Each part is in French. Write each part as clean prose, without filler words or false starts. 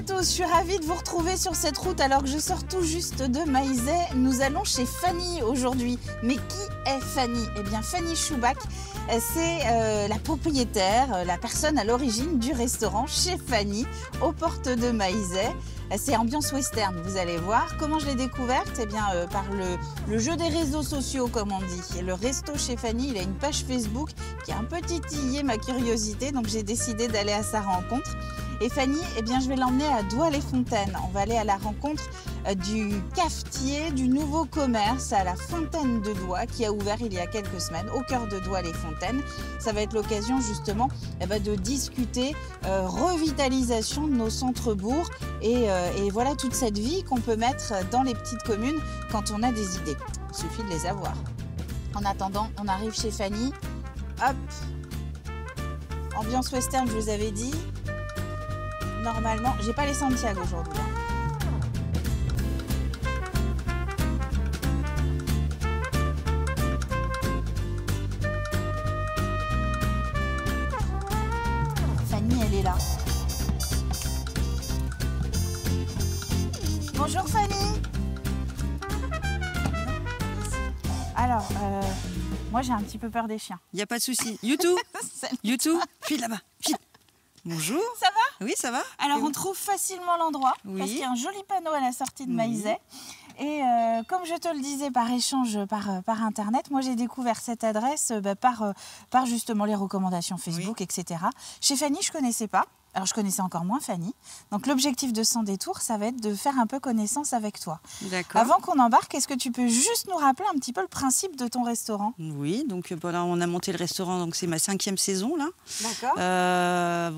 tous, je suis ravie de vous retrouver sur cette route alors que je sors tout juste de Maizet. Nous allons chez Fanny aujourd'hui. Mais qui est Fanny? Eh bien Fanny Choubak, c'est la propriétaire, la personne à l'origine du restaurant chez Fanny, aux portes de Maizet. C'est ambiance western, vous allez voir. Comment je l'ai découverte? Eh bien par le jeu des réseaux sociaux, comme on dit. Et le resto chez Fanny, il a une page Facebook qui a un peu titillé ma curiosité, donc j'ai décidé d'aller à sa rencontre. Et Fanny, eh bien, je vais l'emmener à Douai-les-Fontaines. On va aller à la rencontre du cafetier du nouveau commerce à la Fontaine de Douai qui a ouvert il y a quelques semaines au cœur de Douai-les-Fontaines. Ça va être l'occasion justement de discuter revitalisation de nos centres-bourgs et voilà toute cette vie qu'on peut mettre dans les petites communes quand on a des idées. Il suffit de les avoir. En attendant, on arrive chez Fanny. Hop, ambiance western, je vous avais dit. Normalement, j'ai pas les Santiago aujourd'hui. Fanny, elle est là. Bonjour Fanny. Alors, moi j'ai un petit peu peur des chiens. Il n'y a pas de souci. YouTube, YouTube, file là-bas, file. Bonjour. Ça va? Oui, ça va. Alors, on trouve facilement l'endroit, parce qu'il y a un joli panneau à la sortie de Maizet. Et comme je te le disais par échange par Internet, moi j'ai découvert cette adresse par justement les recommandations Facebook, etc. Chez Fanny, je ne connaissais pas. Alors, je connaissais encore moins Fanny. Donc, l'objectif de Sans Détour, ça va être de faire un peu connaissance avec toi. D'accord. Avant qu'on embarque, est-ce que tu peux juste nous rappeler un petit peu le principe de ton restaurant? Oui, donc voilà, on a monté le restaurant, donc c'est ma 5e saison là. D'accord.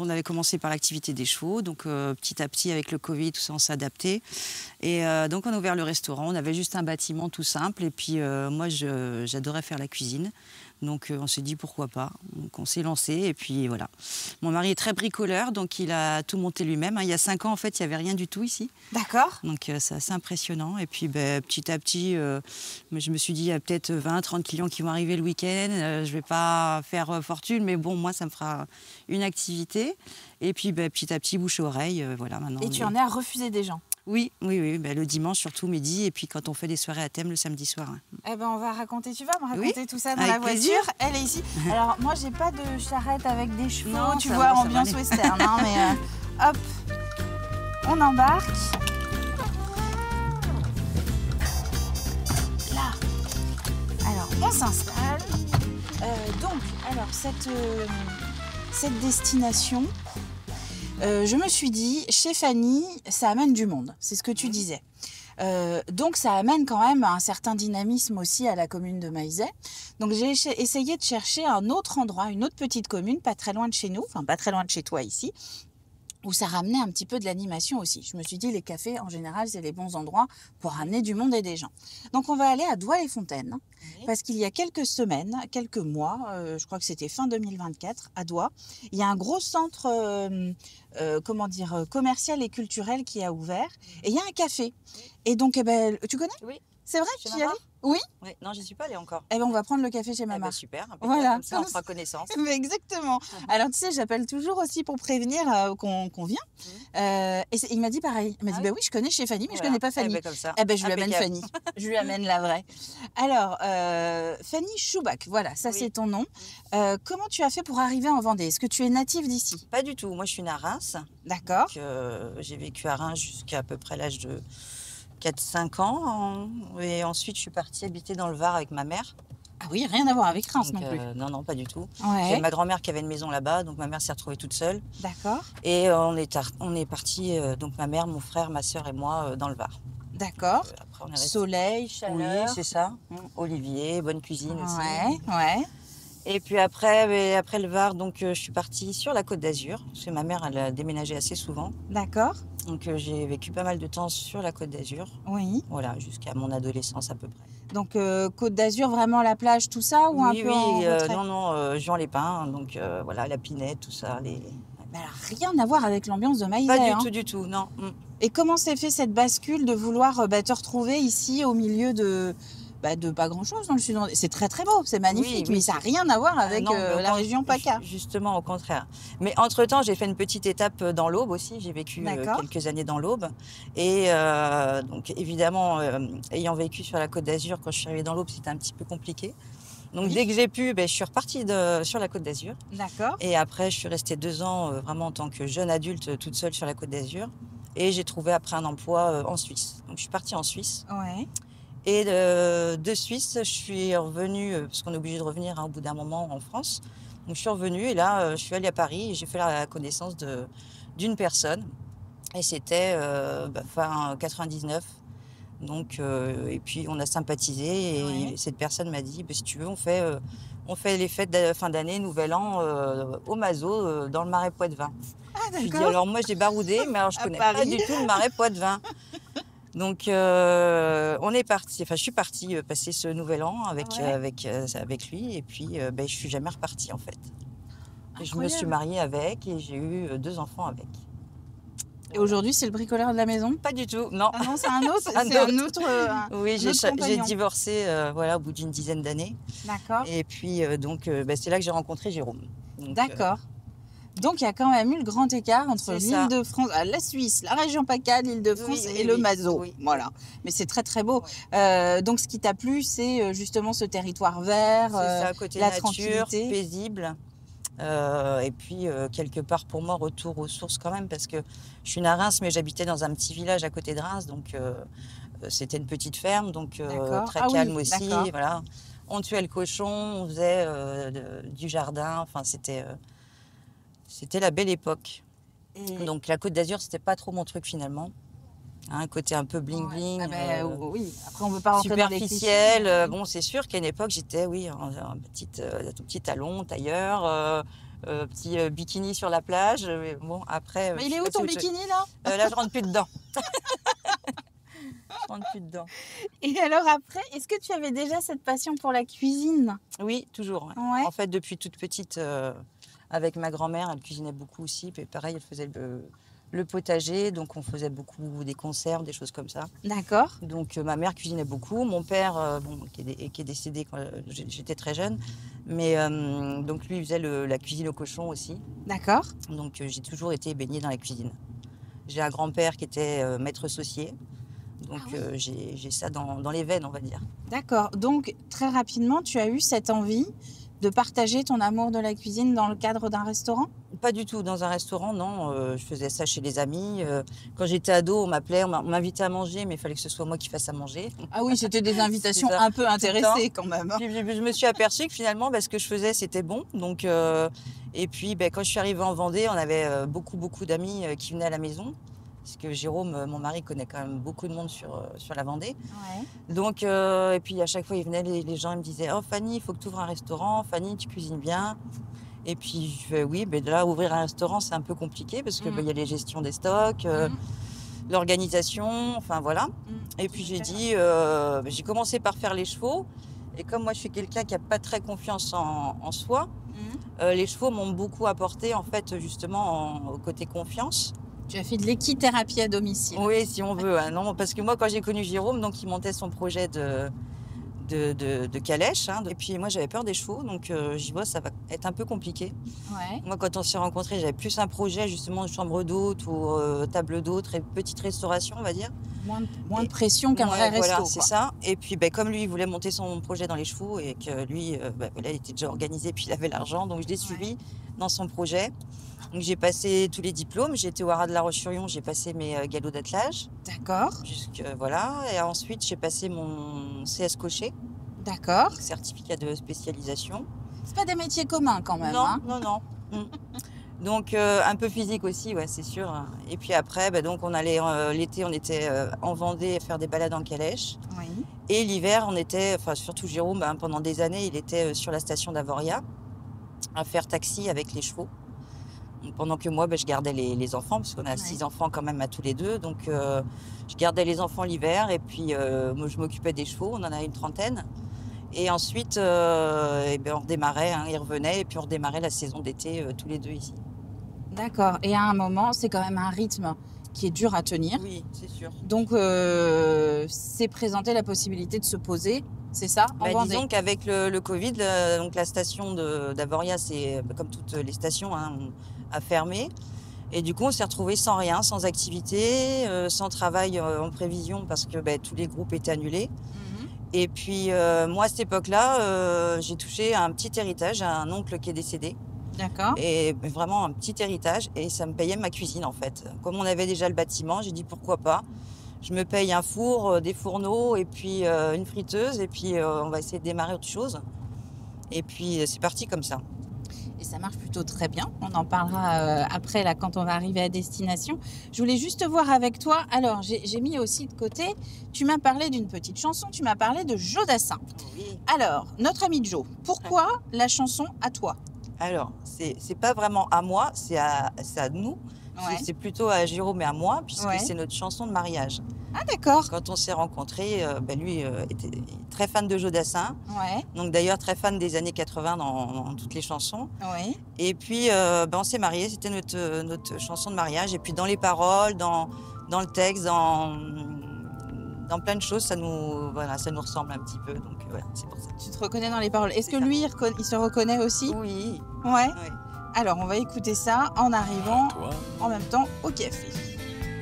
On avait commencé par l'activité des chevaux, donc petit à petit avec le Covid, tout ça, on s'est adapté. Et donc, on a ouvert le restaurant. On avait juste un bâtiment tout simple. Et puis, moi, j'adorais faire la cuisine. Donc, on s'est dit pourquoi pas. Donc, on s'est lancé. Et puis, voilà. Mon mari est très bricoleur, donc il a tout monté lui-même. Il y a 5 ans, en fait, il n'y avait rien du tout ici. D'accord. Donc, c'est assez impressionnant. Et puis, petit à petit, je me suis dit, il y a peut-être 20, 30 clients qui vont arriver le week-end. Je ne vais pas faire fortune, mais bon, moi, ça me fera une activité. Et puis, petit à petit, bouche-oreille, voilà. Maintenant, et tu en es à refuser des gens? Oui, le dimanche, surtout midi, et puis quand on fait des soirées à thème le samedi soir. Eh ben, on va raconter, tu vas me raconter tout ça dans la voiture. Plaisir. Elle est ici. Alors, moi, j'ai pas de charrette avec des chevaux, non, tu vois, ambiance western. Hein, mais hop, on embarque. Là. Alors, on s'installe. Alors, cette destination... je me suis dit, chez Fanny, ça amène du monde, c'est ce que tu disais. Donc ça amène quand même un certain dynamisme aussi à la commune de Maizet. Donc j'ai essayé de chercher un autre endroit, une autre petite commune, pas très loin de chez nous, enfin pas très loin de chez toi ici, où ça ramenait un petit peu de l'animation aussi. Je me suis dit, les cafés, en général, c'est les bons endroits pour ramener du monde et des gens. Donc, on va aller à Douai-les-Fontaines, parce qu'il y a quelques semaines, quelques mois, je crois que c'était fin 2024, à Douai, il y a un gros centre, commercial et culturel qui a ouvert, et il y a un café. Et donc, tu connais? Oui. C'est vrai que tu y allais? Oui. Non, je n'y suis pas allée encore. Eh ben, on va prendre le café chez maman. Super, voilà. Comme ça, on fera connaissance. Mais exactement. Alors, tu sais, j'appelle toujours aussi pour prévenir qu'on vient. Et il m'a dit pareil. Il m'a dit, oui, je connais chez Fanny, mais je ne connais pas Fanny. Comme ça. Je lui amène Fanny. Je lui amène la vraie. Alors, Fanny Choubak, voilà, ça c'est ton nom. Comment tu as fait pour arriver en Vendée? Est-ce que tu es native d'ici? Pas du tout. Moi, je suis née à Reims. D'accord. J'ai vécu à Reims jusqu'à peu près l'âge de 4-5 ans. Et ensuite, je suis partie habiter dans le Var avec ma mère. Ah oui, rien à voir avec Reims non plus. Non, pas du tout. Ouais. J'ai ma grand-mère qui avait une maison là-bas, donc ma mère s'est retrouvée toute seule. D'accord. Et on est partis, donc ma mère, mon frère, ma soeur et moi, dans le Var. D'accord. Soleil, chaleur. Oui, c'est ça. Olivier, bonne cuisine aussi. Ouais. Et puis après le Var, donc je suis partie sur la Côte d'Azur, parce que ma mère, elle a déménagé assez souvent. D'accord. Donc j'ai vécu pas mal de temps sur la Côte d'Azur. Oui. Voilà, jusqu'à mon adolescence à peu près. Donc Côte d'Azur, vraiment la plage, tout ça, ou un peu en retrait? Non, Juan-les-Pins, donc voilà, la Pinette, tout ça. Mais alors, rien à voir avec l'ambiance de Maizet. Pas du tout, non. Et comment s'est fait cette bascule de vouloir te retrouver ici au milieu de de pas grand-chose dans le sud. C'est très très beau, c'est magnifique, Oui, mais ça n'a rien à voir avec non, mais la région PACA. Justement, au contraire. Mais entre-temps, j'ai fait une petite étape dans l'Aube aussi. J'ai vécu D'accord. quelques années dans l'Aube. Et donc, évidemment, ayant vécu sur la Côte d'Azur, quand je suis arrivée dans l'Aube, c'était un petit peu compliqué. Donc, Oui. dès que j'ai pu, je suis repartie sur la Côte d'Azur. D'accord. Et après, je suis restée 2 ans vraiment en tant que jeune adulte toute seule sur la Côte d'Azur. Et j'ai trouvé après un emploi en Suisse. Donc, je suis partie en Suisse. Ouais. Et de Suisse, je suis revenue, parce qu'on est obligé de revenir au bout d'un moment en France. Donc je suis revenue et là, je suis allée à Paris et j'ai fait la connaissance d'une personne. Et c'était fin 99. Donc, et puis on a sympathisé et cette personne m'a dit, si tu veux, on fait les fêtes de fin d'année, Nouvel An au Mazo, dans le Marais Poitevin. Ah, Je lui dis, d'accord. alors moi j'ai baroudé, mais alors je À connais pas Paris. du tout le Marais Poitevin. Donc on est parti, je suis partie passer ce Nouvel An avec lui et puis je suis jamais repartie en fait. Et je me suis mariée avec et j'ai eu 2 enfants avec. Et aujourd'hui, c'est le bricoleur de la maison? Pas du tout, non. Ah non, c'est un autre. Un C'est un autre. Oui, un autre j'ai compagnon. divorcé au bout d'une dizaine d'années. D'accord. Et puis c'est là que j'ai rencontré Jérôme. Donc, D'accord. Donc, il y a quand même eu le grand écart entre C'est ça. l'Île-de-France, la Suisse, la région PACA, l'Île-de-France et le Mazo. oui. Voilà. Mais c'est très, très beau. Donc, ce qui t'a plu, c'est justement ce territoire vert, C'est ça, côté la nature, tranquillité. paisible. Et puis, quelque part, pour moi, retour aux sources quand même, parce que je suis née à Reims, mais j'habitais dans un petit village à côté de Reims. Donc, c'était une petite ferme, donc D'accord. très Ah oui, calme aussi. d'accord. Voilà. On tuait le cochon, on faisait du jardin. Enfin, c'était la belle époque. Et- Donc, la Côte d'Azur, c'était pas trop mon truc finalement. Un côté un peu bling Ouais. bling. Ah ben, oui, après, on ne veut pas rentrer dans les Superficiel. clichés. Bon, c'est sûr qu'à une époque, j'étais, un tout petit talon, tailleur, petit bikini sur la plage. Mais bon, après. Mais je il suis est où passée ton à autre chose. bikini, là? Là, je rentre plus dedans. Je rentre plus dedans. Et alors après, est-ce que tu avais déjà cette passion pour la cuisine? Oui, toujours. Ouais. Ouais. En fait, depuis toute petite, avec ma grand-mère, elle cuisinait beaucoup aussi. Puis pareil, elle faisait le potager. Donc, on faisait beaucoup des conserves, des choses comme ça. D'accord. Donc ma mère cuisinait beaucoup, mon père qui est décédé quand j'étais très jeune, mais donc lui il faisait la cuisine au cochon aussi. D'accord. Donc j'ai toujours été baignée dans la cuisine. J'ai un grand-père qui était maître saucier, donc j'ai ça dans les veines, on va dire. D'accord. Donc, très rapidement, tu as eu cette envie de partager ton amour de la cuisine dans le cadre d'un restaurant? Pas du tout dans un restaurant, non. Je faisais ça chez les amis. Quand j'étais ado, on m'invitait à manger, mais il fallait que ce soit moi qui fasse à manger. Ah oui, c'était des invitations C'est ça. un peu intéressées quand même. Puis je me suis aperçue que finalement, ce que je faisais, c'était bon. Donc, et puis, quand je suis arrivée en Vendée, on avait beaucoup d'amis qui venaient à la maison. Parce que Jérôme, mon mari, connaît quand même beaucoup de monde sur la Vendée. Ouais. Donc, et puis à chaque fois, ils venaient, les gens ils me disaient « Oh Fanny, il faut que tu ouvres un restaurant. Fanny, tu cuisines bien. » Et puis je fais « Oui, mais là, ouvrir un restaurant, c'est un peu compliqué parce que y a les gestions des stocks, l'organisation, enfin voilà. » Et puis j'ai dit, j'ai commencé par faire les chevaux. Et comme moi, je suis quelqu'un qui n'a pas très confiance en soi, les chevaux m'ont beaucoup apporté, en fait, justement, au côté confiance. Tu as fait de l'équithérapie à domicile. Oui, si on veut. Hein, non, parce que moi, quand j'ai connu Jérôme, donc il montait son projet de calèche. Hein, et puis moi, j'avais peur des chevaux, donc j'y vois, ça va être un peu compliqué. Ouais. Moi, quand on s'est rencontrés, j'avais plus un projet justement de chambre d'hôte ou table d'hôte, petite restauration, on va dire. Moins de pression qu'un vrai resto. Voilà, quoi. c'est ça. Et puis, comme lui, il voulait monter son projet dans les chevaux et que lui, il était déjà organisé, puis il avait l'argent, donc je l'ai suivi dans son projet. Donc j'ai passé tous les diplômes. J'ai été au Haras de la Roche-sur-Yon, j'ai passé mes galops d'attelage. D'accord. Voilà. Et ensuite, j'ai passé mon CS cocher, D'accord. certificat de spécialisation. C'est pas des métiers communs quand même. Non, hein. non. Donc un peu physique aussi, ouais, c'est sûr. Et puis après, donc on allait l'été, on était en Vendée faire des balades en calèche. Oui. Et l'hiver, on était, enfin surtout Jérôme, pendant des années, il était sur la station d'Avoria à faire taxi avec les chevaux. Donc, pendant que moi, je gardais les enfants, parce qu'on a 6 enfants quand même à tous les deux. Donc je gardais les enfants l'hiver et puis moi, je m'occupais des chevaux, on en a une 30aine. Et ensuite, on redémarrait, ils revenaient et puis on redémarrait la saison d'été tous les deux ici. D'accord. Et à un moment, c'est quand même un rythme qui est dur à tenir. Oui, c'est sûr. Donc, c'est présenté la possibilité de se poser, c'est ça, en Bah, Vendée. disons qu'avec le Covid, donc la station d'Avoria, c'est comme toutes les stations, hein, a fermé. Et du coup, on s'est retrouvés sans rien, sans activité, sans travail en prévision parce que tous les groupes étaient annulés. Et puis, moi, à cette époque-là, j'ai touché un petit héritage à un oncle qui est décédé. D'accord. Et vraiment un petit héritage. Et ça me payait ma cuisine, en fait. Comme on avait déjà le bâtiment, j'ai dit pourquoi pas. Je me paye un four, des fourneaux et puis une friteuse. Et puis, on va essayer de démarrer autre chose. Et puis, c'est parti comme ça. Et ça marche plutôt très bien. On en parlera après, là, quand on va arriver à destination. Je voulais juste voir avec toi. Alors, j'ai mis aussi de côté. Tu m'as parlé d'une petite chanson. Tu m'as parlé de Joe Dassin. Oui. Alors, notre ami Joe, pourquoi la chanson à toi? Alors, c'est pas vraiment à moi, c'est à nous. Ouais. C'est plutôt à Jérôme et à moi, puisque Ouais. c'est notre chanson de mariage. Ah, d'accord. Quand on s'est rencontrés, lui était très fan de Joe Dassin. Ouais, Donc d'ailleurs très fan des années 80 dans toutes les chansons. oui. Et puis on s'est mariés, c'était notre chanson de mariage. Et puis dans les paroles, dans le texte, dans plein de choses, ça nous ressemble un petit peu. Donc voilà, c'est pour ça. Tu te reconnais dans les paroles. Est-ce que C'est ça. lui, il se reconnaît aussi? Oui. Ouais. Oui. Alors, on va écouter ça en arrivant Toi, en même temps au café.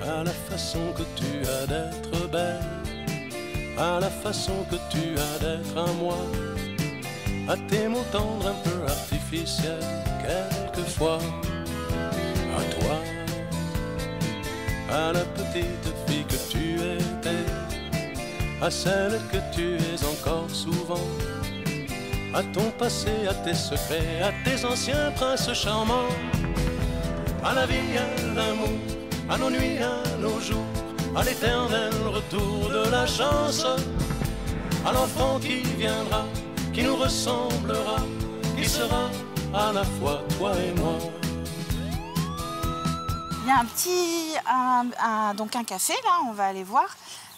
à la façon que tu as d'être belle, à la façon que tu as d'être à moi, à tes mots tendres un peu artificiels, quelquefois, à toi, à la petite fille que tu étais, à celle que tu es encore souvent, à ton passé, à tes secrets, à tes anciens princes charmants, à la vie, à l'amour, à nos nuits, à nos jours, à l'éternel retour de la chance, à l'enfant qui viendra, qui nous ressemblera, qui sera à la fois toi et moi. Il y a un petit, donc un café là, on va aller voir.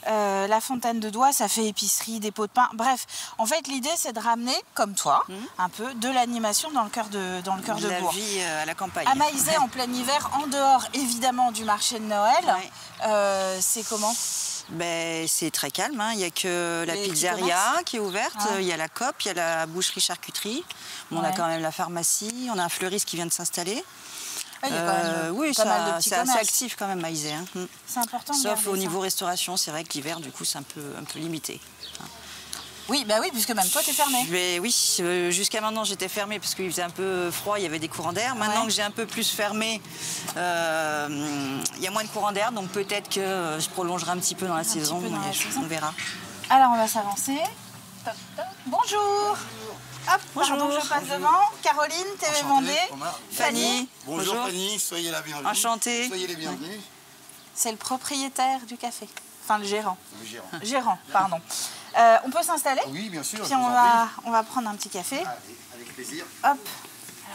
La Fontaine de Doigt, ça fait épicerie, dépôt de pain. Bref, en fait, l'idée, c'est de ramener, comme toi, un peu de l'animation dans le cœur de La Bourg. vie à la campagne. À Maizet, en plein hiver, en dehors, évidemment, du marché de Noël. Ouais. C'est comment? C'est très calme, hein. Il n'y a que la Les petits pizzeria qui est ouverte, Ah. il y a la COP, il y a la boucherie-charcuterie. Bon, on a Ouais. quand même la pharmacie, on a un fleuriste qui vient de s'installer. Il y a quand même Oui, pas mal de petits c'est assez commerces. actif quand même, Maizet. Hein. C'est important de Sauf garder au ça. niveau restauration, c'est vrai que l'hiver, du coup, c'est un peu limité. Oui, bah oui, puisque même toi, t'es fermé. Mais oui, jusqu'à maintenant, j'étais fermée parce qu'il faisait un peu froid, il y avait des courants d'air. Maintenant Ouais. que j'ai un peu plus fermé, il y a moins de courants d'air, donc peut-être que je prolongerai un petit peu dans la saison. peu dans la mais saison. On verra. Alors, on va s'avancer. Top, top. Bonjour. Hop, Bonjour. pardon, je passe devant. Caroline, TV Vendée. Fanny, Bonjour Fanny, soyez la bienvenue. Enchantée. Soyez les bienvenus. C'est le propriétaire du café. Enfin, le gérant. Le gérant. Gérant, pardon. On peut s'installer? Oui, bien sûr. Puis je vous on en va prendre un petit café. prie. Allez, avec plaisir. Hop. Alors,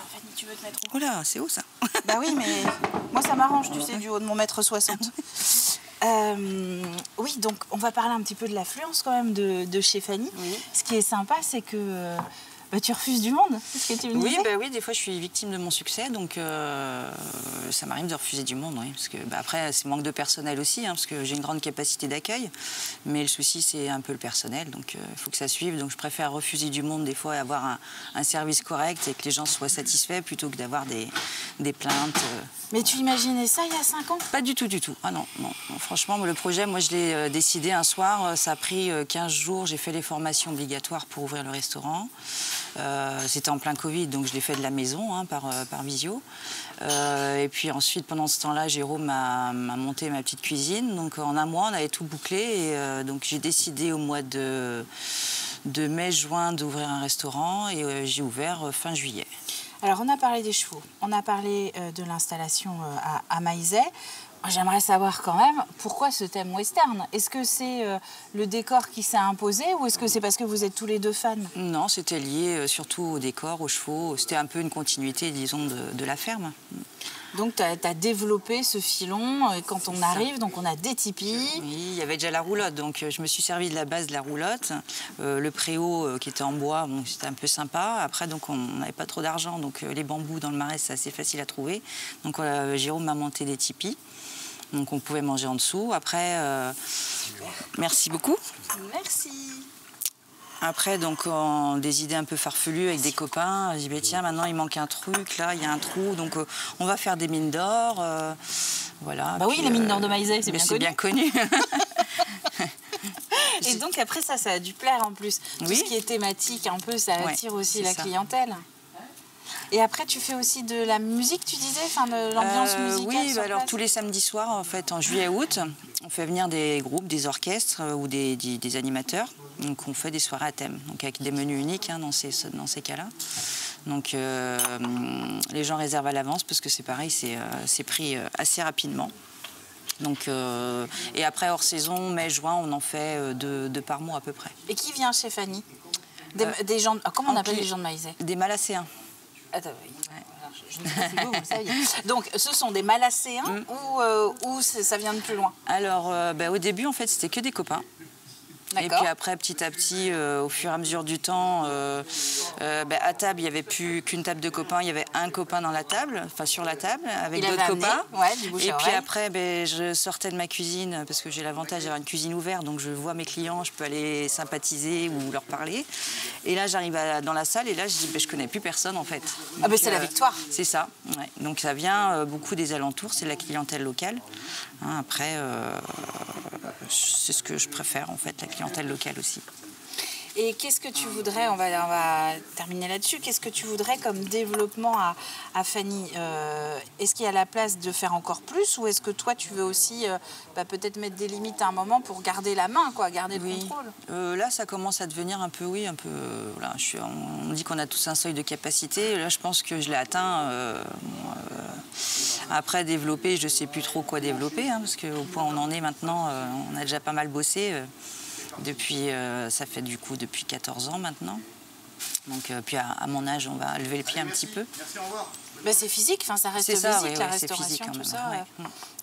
Fanny, tu veux te mettre où? Oh là, c'est haut ça. Bah oui, mais moi, ça m'arrange, tu sais, du haut de mon 1m60. Oui, donc on va parler un petit peu de l'affluence quand même de chez Fanny. Oui. Ce qui est sympa, c'est que tu refuses du monde, c'est ce que tu me Oui, disais. oui, des fois je suis victime de mon succès, donc ça m'arrive de refuser du monde, oui, parce que après c'est manque de personnel aussi, hein, parce que j'ai une grande capacité d'accueil, mais le souci c'est un peu le personnel, donc il faut que ça suive, donc je préfère refuser du monde des fois et avoir un service correct et que les gens soient satisfaits plutôt que d'avoir des plaintes. Mais tu imaginais ça il y a 5 ans? Pas du tout, du tout. Ah non, non. Franchement, le projet, moi, je l'ai décidé un soir. Ça a pris 15 jours. J'ai fait les formations obligatoires pour ouvrir le restaurant. C'était en plein Covid, donc je l'ai fait de la maison, hein, par visio. Et puis ensuite, pendant ce temps-là, Jérôme m'a monté ma petite cuisine. Donc en un mois, on avait tout bouclé. Et donc j'ai décidé au mois de mai-juin d'ouvrir un restaurant. Et j'ai ouvert fin juillet. Alors, on a parlé des chevaux, on a parlé de l'installation à Maizet. J'aimerais savoir quand même pourquoi ce thème western. Est-ce que c'est le décor qui s'est imposé ou est-ce que c'est parce que vous êtes tous les deux fans? Non, c'était lié surtout au décor, aux chevaux. C'était un peu une continuité, disons, de la ferme. Donc, tu as développé ce filon quand on arrive, donc on a des tipis. Oui, il y avait déjà la roulotte, donc je me suis servi de la base de la roulotte. Le préau qui était en bois, bon, c'était un peu sympa. Après, donc, on n'avait pas trop d'argent, donc les bambous dans le marais, c'est assez facile à trouver. Donc, Jérôme m'a monté des tipis. Donc on pouvait manger en dessous. Après, merci beaucoup. Merci. Après, donc, des idées un peu farfelues avec des copains. J'ai dit, bah, tiens, maintenant, il manque un truc, là, il y a un trou. Donc, on va faire des mines d'or. Voilà. Bah oui, puis, les mines d'or de Maizet, c'est bien connu. Bien connu. Et donc, après ça a dû plaire en plus. Tout ce qui est thématique, un peu, ça attire aussi la clientèle. Et après, tu fais aussi de la musique, tu disais, enfin de l'ambiance musicale. Oui, bah alors tous les samedis soirs, en fait, en juillet-août, on fait venir des groupes, des orchestres ou des animateurs. Donc on fait des soirées à thème, donc avec des menus uniques dans ces cas-là. Donc les gens réservent à l'avance parce que c'est pareil, c'est pris assez rapidement. Donc, et après, hors saison, mai-juin, on en fait deux par mois à peu près. Et qui vient chez Fanny? Des gens, comment on appelle les gens de Maizet? Des Malacéens. Attends, oui. Je ne sais pas si vous le saviez. Donc, ce sont des Malacéens ou ça vient de plus loin? Alors, au début, en fait, c'était que des copains. Et puis après, petit à petit, au fur et à mesure du temps, à table, il n'y avait plus qu'une table de copains. Il y avait un copain dans la table, enfin sur la table, avec d'autres copains. Et puis après, je sortais de ma cuisine, parce que j'ai l'avantage d'avoir une cuisine ouverte, donc je vois mes clients, je peux aller sympathiser ou leur parler. Et là, j'arrive dans la salle et là, je dis, je connais plus personne en fait. Ah ben c'est la victoire. C'est ça. Ouais. Donc ça vient beaucoup des alentours, c'est la clientèle locale. Après, c'est ce que je préfère en fait, la clientèle locale aussi. Et qu'est-ce que tu voudrais, on va terminer là-dessus, qu'est-ce que tu voudrais comme développement à Fanny? Est-ce qu'il y a la place de faire encore plus ou est-ce que toi tu veux aussi peut-être mettre des limites à un moment pour garder la main, garder le contrôle? Là ça commence à devenir un peu, voilà, on dit qu'on a tous un seuil de capacité, là je pense que je l'ai atteint. Après développer, je ne sais plus trop quoi développer, parce qu'au point où on en est maintenant, on a déjà pas mal bossé. Ça fait du coup depuis 14 ans maintenant. Donc puis à mon âge, on va lever le pied un petit peu. Merci, au revoir. C'est physique, ça reste physique, la restauration, physique, tout même, ça. ouais.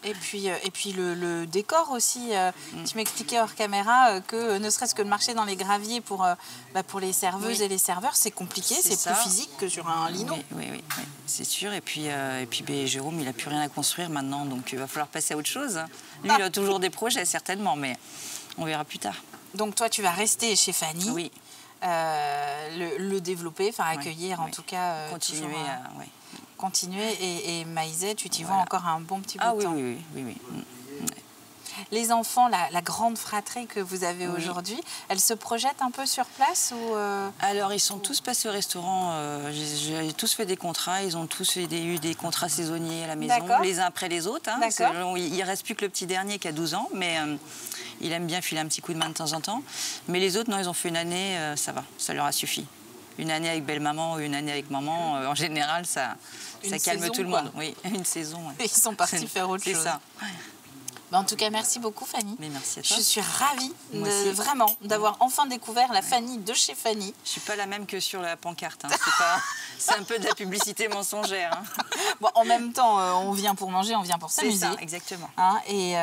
Et puis le décor aussi. Tu m'expliquais hors caméra que ne serait-ce que de marcher dans les graviers pour les serveuses et les serveurs, c'est compliqué, c'est plus physique que sur un lino. Oui, c'est sûr. Et puis Jérôme, il n'a plus rien à construire maintenant, donc il va falloir passer à autre chose. Lui, il a toujours des projets, certainement, mais on verra plus tard. Donc toi, tu vas rester chez Fanny. Oui. Le développer, accueillir en tout cas. Continuer continuer et Maizet, tu t'y vois encore un bon petit bout de temps. Oui. Les enfants, la grande fratrie que vous avez aujourd'hui, elle se projette un peu sur place ou Alors, ils sont tous passés au restaurant. J'ai tous fait des contrats. Ils ont tous eu des contrats saisonniers à la maison, les uns après les autres. Il ne reste plus que le petit dernier qui a 12 ans, mais il aime bien filer un petit coup de main de temps en temps. Mais les autres, non, ils ont fait une année, ça va, ça leur a suffi. Une année avec belle-maman ou une année avec maman, en général, ça calme tout le monde. Oui, une saison. Ouais. Ils sont partis faire autre chose. C'est ça. En tout cas, merci beaucoup Fanny. Mais merci à toi. Je suis ravie vraiment d'avoir enfin découvert la Fanny de chez Fanny. Je suis pas la même que sur la pancarte. C'est un peu de la publicité mensongère. Bon, en même temps, on vient pour manger, on vient pour s'amuser. C'est ça, exactement. Et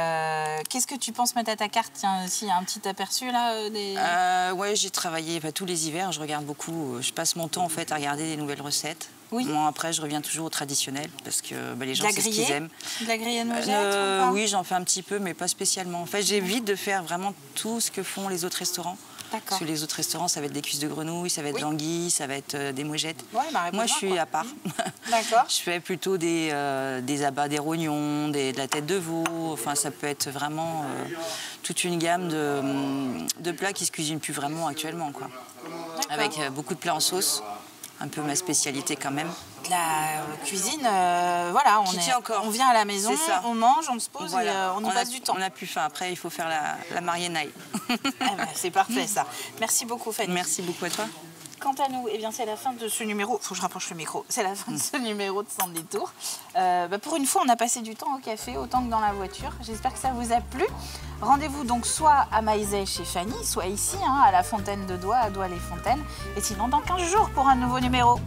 qu'est-ce que tu penses mettre à ta carte? Tiens, s'il y a un petit aperçu là Ouais, j'ai travaillé tous les hivers. Je regarde beaucoup. Je passe mon temps en fait à regarder des nouvelles recettes. Oui. Bon, après, je reviens toujours au traditionnel parce que les gens, c'est ce qu'ils aiment. De la grillée de Megette Oui, j'en fais un petit peu, mais pas spécialement. En fait, j'évite de faire vraiment tout ce que font les autres restaurants. Parce que les autres restaurants, ça va être des cuisses de grenouille, ça va être de l'anguille, ça va être des mojettes. Ouais, moi, je suis à part. D'accord. Je fais plutôt des abats, des rognons, de la tête de veau. Enfin, ça peut être vraiment toute une gamme de plats qui se cuisinent plus vraiment actuellement, avec beaucoup de plats en sauce. Un peu ma spécialité quand même. La cuisine, voilà, on vient à la maison, on mange, on se pose et on y passe du temps. On n'a plus faim. Après, il faut faire la mariénaille. C'est parfait ça. Merci beaucoup Fanny. Merci beaucoup à toi. Quant à nous, c'est la fin de ce numéro. Faut que je rapproche le micro. C'est la fin de ce numéro de Sans Détour. Pour une fois, on a passé du temps au café, autant que dans la voiture. J'espère que ça vous a plu. Rendez-vous donc soit à Maizet chez Fanny, soit ici, à la Fontaine de Doigt, à Doigt-les-Fontaines. Et sinon, dans 15 jours pour un nouveau numéro.